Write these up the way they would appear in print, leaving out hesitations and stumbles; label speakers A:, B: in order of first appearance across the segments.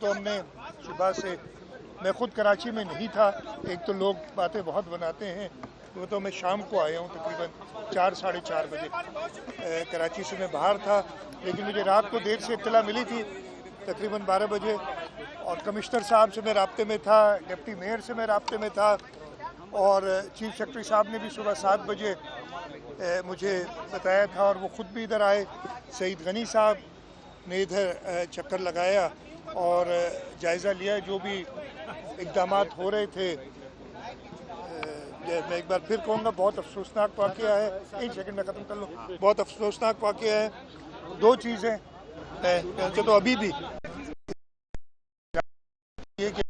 A: تو ہم نے صبح سے، میں خود کراچی میں نہیں تھا، ایک تو لوگ باتیں بہت بناتے ہیں، وہ تو میں شام کو آیا ہوں تقریباً 4 ساڑھے 4 بجے کراچی سے میں باہر تھا، لیکن مجھے رات کو دیر سے اطلاع ملی تھی تقریباً 12 بجے، اور کمشنر صاحب سے میں رابطے میں تھا، ڈپٹی میئر سے میں رابطے میں تھا، اور چیف سیکرٹری صاحب نے بھی صبح 7 بجے مجھے بتایا تھا، اور وہ خود بھی ادھر آئے، سعید غنی صاحب نے ادھر چکر لگایا اور جائزہ لیا جو بھی اقدامات ہو رہے تھے۔ میں ایک بار پھر کہوں گا بہت افسوسناک واقعہ ہے، ایک سیکنڈ میں ختم کر لوں، بہت افسوسناک واقعہ ہے۔ دو چیزیں تو ابھی بھی یہ کہ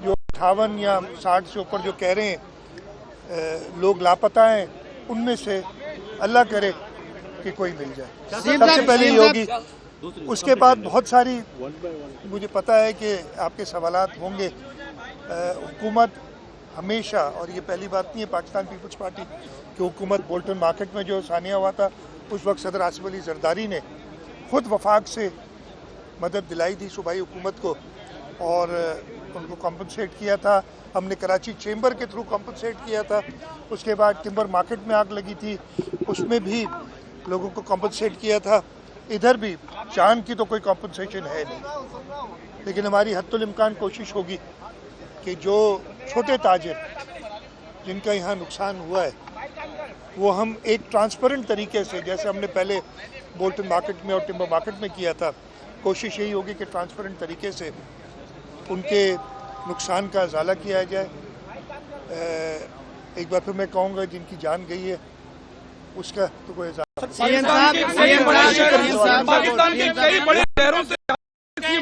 A: جو 58 یا 60 سے اوپر جو کہہ رہے ہیں لوگ لاپتہ ہیں، ان میں سے اللہ کرے کہ کوئی مل جائے، سب سے پہلے یہ ہوگی۔ اس کے بعد بہت ساری مجھے پتہ ہے کہ آپ کے سوالات ہوں گے۔ حکومت ہمیشہ، اور یہ پہلی بات نہیں ہے پاکستان پیپلز پارٹی کہ حکومت بولٹن مارکیٹ میں جو ثانیہ ہوا تھا، اس وقت صدر آصف علی زرداری نے خود وفاق سے مدد دلائی تھی صوبائی حکومت کو، اور ان کو کمپنسیٹ کیا تھا۔ ہم نے کراچی چیمبر کے تھرو کمپنسیٹ کیا تھا۔ اس کے بعد ٹمبر مارکیٹ میں آگ لگی تھی، اس میں بھی لوگوں کو کمپنسیٹ کیا تھا۔ ادھر بھی چاند کی تو کوئی کمپنسیشن ہے نہیں، لیکن ہماری حد الامکان کوشش ہوگی کہ جو چھوٹے تاجر جن کا یہاں نقصان ہوا ہے وہ ہم ایک ٹرانسپیرنٹ طریقے سے، جیسے ہم نے پہلے بولٹن مارکیٹ میں اور ٹمبر مارکیٹ میں کیا تھا، کوشش یہی ہوگی کہ ٹرانسپیرنٹ طریقے سے ان کے نقصان کا ازالہ کیا جائے۔ ایک بار پھر میں کہوں گا جن کی جان گئی ہے اس کا تو کوئی ازالہ۔
B: پاکستان کے کئی بڑے شہروں سے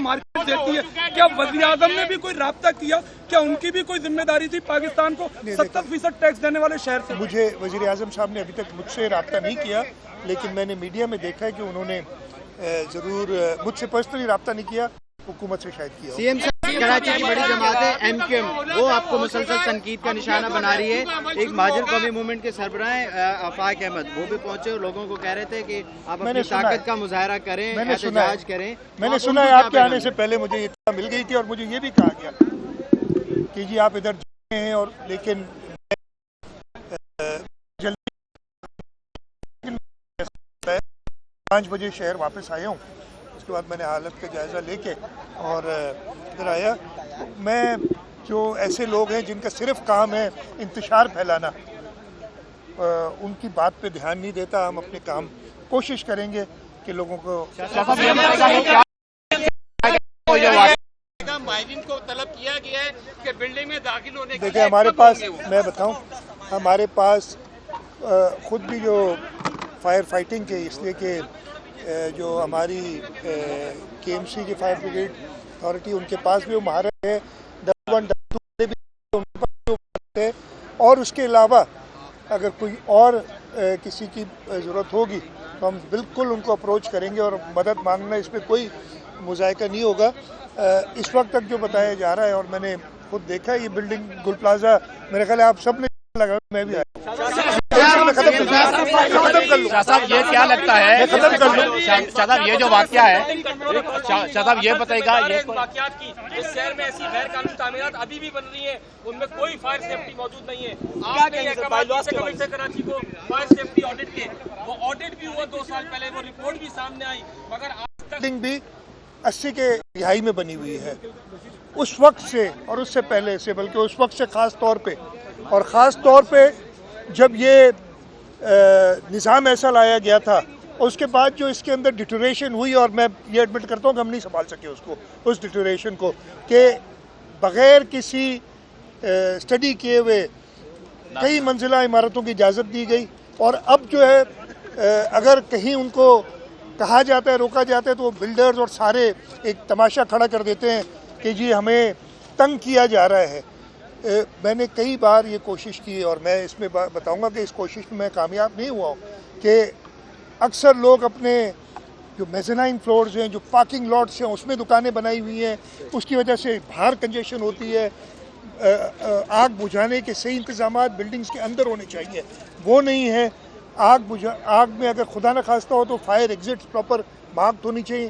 B: مارکیٹ دیتی ہے، کیا وزیر اعظم نے بھی کوئی رابطہ کیا؟ کیا ان کی بھی کوئی ذمہ داری تھی پاکستان کو 70% ٹیکس دینے والے شہر سے؟
A: مجھے وزیر اعظم صاحب نے ابھی تک مجھ سے رابطہ نہیں کیا، لیکن میں نے میڈیا میں دیکھا ہے کہ انہوں نے ضرور مجھ سے پرسنلی رابطہ نہیں کیا، حکومت سے شاید کیا۔
C: سی ایم صاحب، کراچی کی بڑی جماعت ہے ایم کیو ایم، وہ آپ کو مسلسل تنقید کا نشانہ بنا رہی ہے۔ ایک مہاجر قومی موومنٹ کے سربراہ آفاق احمد، وہ بھی پہنچے اور لوگوں کو کہہ رہے تھے کہ آپ اپنی طاقت کا مظاہرہ کریں، احتجاج کریں۔
A: میں نے سنا ہے آپ کے آنے سے پہلے مجھے یہ اطلاع مل گئی تھی، اور مجھے یہ بھی کہا گیا کہ جی آپ ادھر جائیں ہیں، اور لیکن 5 بجے شہر واپس آیا ہوں۔ اس کے بعد میں نے حالت کا جائزہ لے کے اور ادھر آیا۔ میں جو ایسے لوگ ہیں جن کا صرف کام ہے انتشار پھیلانا، ان کی بات پہ دھیان نہیں دیتا۔ ہم اپنے کام کوشش کریں گے کہ لوگوں کو
D: ماہرین کو طلب کیا گیا ہے کہ بلڈنگ میں داخل ہونے کے
A: دیکھیں ہمارے پاس، میں بتاؤں، ہمارے پاس خود بھی جو فائر فائٹنگ کے، اس لیے کہ جو ہماری کے ایم سی کی فائر بریگیڈ اتھارٹی، ان کے پاس بھی وہ مہارت ہے، اور اس کے علاوہ اگر کوئی اور کسی کی ضرورت ہوگی تو ہم بالکل ان کو اپروچ کریں گے، اور مدد مانگنا اس میں کوئی مذائقہ نہیں ہوگا۔ اس وقت تک جو بتایا جا رہا ہے، اور میں نے خود دیکھا ہے، یہ بلڈنگ گل پلازا، میرے خیال ہے آپ سب نے لگا، میں بھی آیا۔
E: شاہ صاحب یہ کیا لگتا ہے، شاہ صاحب یہ جو واقعہ ہے، شاہ صاحب یہ بتائے گا، یہ
D: واقعات کی اس شہر میں ایسی غیر قانونی تعمیرات ابھی بھی بن رہی ہیں، ان میں کوئی فائر سیفٹی موجود نہیں ہے۔ آپ نے کراچی کو فائر سیفٹی آڈٹ کے، وہ آڈٹ بھی ہوا 2 سال پہلے، وہ رپورٹ بھی سامنے آئی، مگر آج تک
A: بلڈنگ بھی 80 کے دہائی میں بنی ہوئی ہے۔ اس وقت سے اور اس سے پہلے سے، بلکہ اس وقت سے خاص طور پہ جب یہ نظام ایسا لایا گیا تھا، اس کے بعد جو اس کے اندر ڈیٹوریشن ہوئی، اور میں یہ ایڈمٹ کرتا ہوں کہ ہم نہیں سنبھال سکے اس ڈیٹوریشن کو، کہ بغیر کسی اسٹڈی کیے ہوئے کئی منزلہ عمارتوں کی اجازت دی گئی، اور اب جو ہے اگر کہیں ان کو کہا جاتا ہے، روکا جاتا ہے، تو وہ بلڈرز اور سارے ایک تماشا کھڑا کر دیتے ہیں کہ جی ہمیں تنگ کیا جا رہا ہے۔ میں نے کئی بار یہ کوشش کی، اور میں اس میں بتاؤں گا کہ اس کوشش میں کامیاب نہیں ہوا ہوں، کہ اکثر لوگ اپنے جو میزنائن فلورز ہیں، جو پارکنگ لاٹس ہیں، اس میں دکانیں بنائی ہوئی ہیں، اس کی وجہ سے باہر کنجیشن ہوتی ہے۔ آگ بجھانے کے صحیح انتظامات بلڈنگز کے اندر ہونے چاہیے، وہ نہیں ہے۔ آگ میں اگر خدا نخواستہ ہو تو فائر ایگزٹس پراپر مارکڈ ہونی چاہیے۔